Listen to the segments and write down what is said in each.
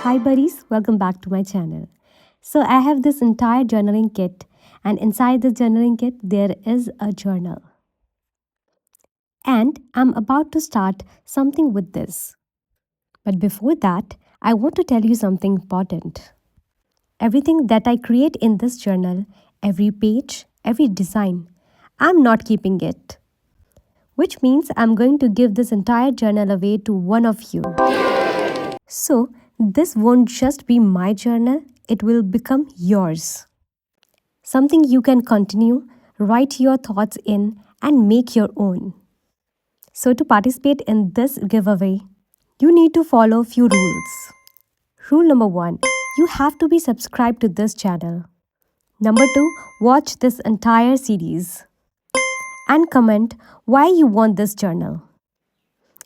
Hi buddies, welcome back to my channel. So I have this entire journaling kit, and inside this journaling kit there is a journal. And I'm about to start something with this. But before that, I want to tell you something important. Everything that I create in this journal, every page, every design, I'm not keeping it. Which means I'm going to give this entire journal away to one of you. So, this won't just be my journal, it will become yours. Something you can continue, write your thoughts in, and make your own. So, to participate in this giveaway, you need to follow few rules. Rule number 1, you have to be subscribed to this channel. Number 2, watch this entire series. And comment why you want this journal.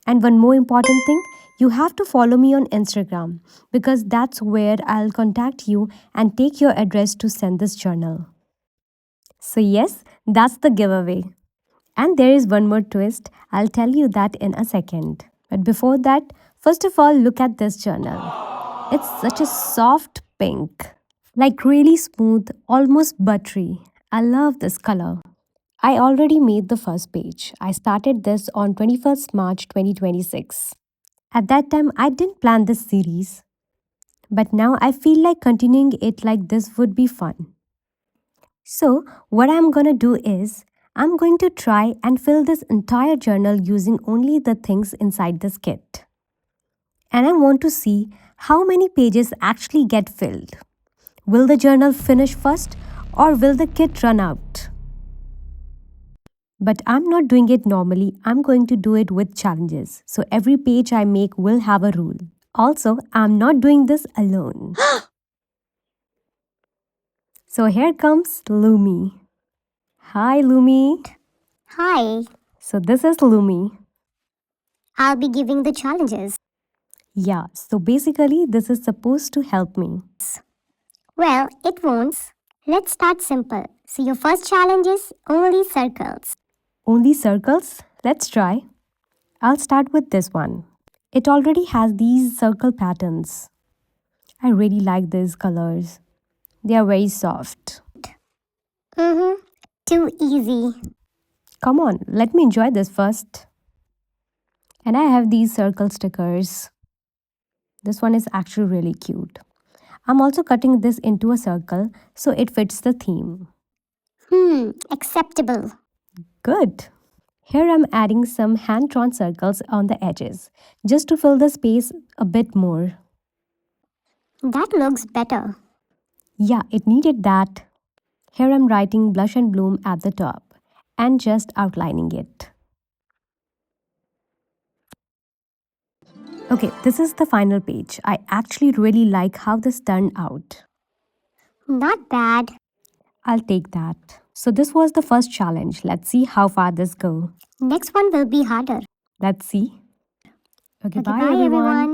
And one more important thing, you have to follow me on Instagram because that's where I'll contact you and take your address to send this journal. So yes, that's the giveaway. And there is one more twist, I'll tell you that in a second. But before that, first of all, look at this journal. It's such a soft pink, like really smooth, almost buttery. I love this color. I already made the first page. I started this on 21st March 2026. At that time, I didn't plan this series. But now I feel like continuing it like this would be fun. So, what I'm gonna do is, I'm going to try and fill this entire journal using only the things inside this kit. And I want to see how many pages actually get filled. Will the journal finish first or will the kit run out? But I'm not doing it normally, I'm going to do it with challenges. So every page I make will have a rule. Also, I'm not doing this alone. So here comes Lumi. Hi Lumi. Hi, So this is Lumi. I'll be giving the challenges. Yeah, so basically this is supposed to help me. Well, it won't. Let's start simple. So your first challenge is only circles. Only circles? Let's try. I'll start with this one. It already has these circle patterns. I really like these colors. They are very soft. Too easy. Come on, let me enjoy this first. And I have these circle stickers. This one is actually really cute. I'm also cutting this into a circle so it fits the theme. Acceptable. Good. Here I'm adding some hand-drawn circles on the edges, just to fill the space a bit more. That looks better. Yeah, it needed that. Here I'm writing blush and bloom at the top and just outlining it. Okay, this is the final page. I actually really like how this turned out. Not bad. I'll take that. So this was the first challenge. Let's see how far this goes. Next one will be harder. Let's see. Okay, Okay, bye bye everyone. everyone.